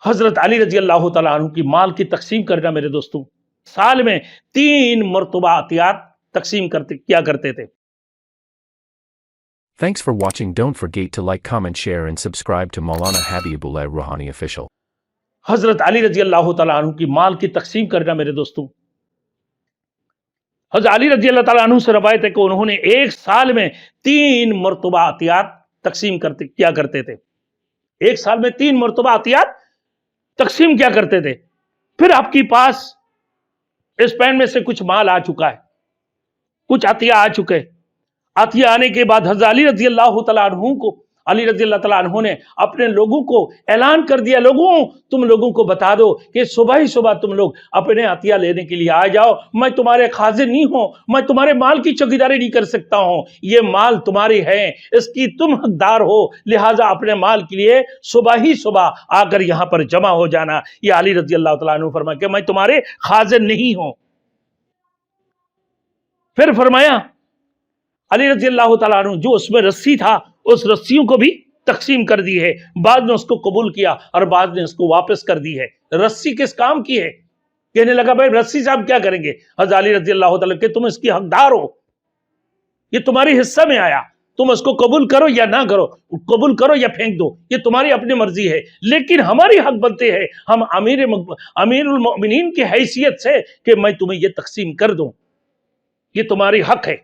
حضرت علی رضی اللہ تعالیٰ عنہ کی مال کی تقسیم کرنا میرے دوستوں، سال میں 3 مرتبہ عطیات تقسیم کیا کرتے تھے۔ Thanks for watching. Don't forget to like, comment, share and subscribe to Maulana Habibullah Rouhani Official. حضرت علی رضی اللہ تعالیٰ عنہ کی مال کی تقسیم کرنا میرے دوستوں، حضرت علی رضی اللہ تعالیٰ عنہ سے روایت ہے کہ انہوں نے ایک سال میں 3 مرتبہ عطیات تقسیم کیا کرتے تھے۔ ایک سال میں 3 مرتبہ عطیات تقسیم کیا کرتے تھے۔ پھر آپ کے پاس اسپین میں سے کچھ مال آ چکا ہے، کچھ عطیہ آ چکے، عطیہ آنے کے بعد حضرت علی رضی اللہ تعالیٰ عنہ نے اپنے لوگوں کو اعلان کر دیا، لوگوں تم لوگوں کو بتا دو کہ صبح ہی صبح تم لوگ اپنے عطیہ لینے کے لیے آ جاؤ، میں تمہارے خازن نہیں ہوں، میں تمہارے مال کی چوکیداری نہیں کر سکتا ہوں، یہ مال تمہاری ہے، اس کی تم حقدار ہو، لہٰذا اپنے مال کے لیے صبح ہی صبح آ کر یہاں پر جمع ہو جانا۔ یہ علی رضی اللہ تعالیٰ عنہ فرمایا کہ میں تمہارے خازن نہیں ہوں۔ پھر فرمایا علی رضی اللہ تعالیٰ عنہ جو اس میں رسی تھا، اس رسیوں کو بھی تقسیم کر دی ہے، بعض نے اس کو قبول کیا اور بعض نے اس کو واپس کر دی ہے۔ رسی کس کام کی ہے؟ کہنے لگا بھائی رسی سے آپ کیا کریں گے؟ حضرت علی رضی اللہ تعالیٰ کہ تم اس کی حقدار ہو، یہ تمہاری حصہ میں آیا، تم اس کو قبول کرو یا نہ کرو، قبول کرو یا پھینک دو، یہ تمہاری اپنی مرضی ہے، لیکن ہماری حق بنتے ہیں ہم امیر المؤمنین کی حیثیت سے کہ میں تمہیں یہ تقسیم کر دوں، یہ تمہاری حق ہے۔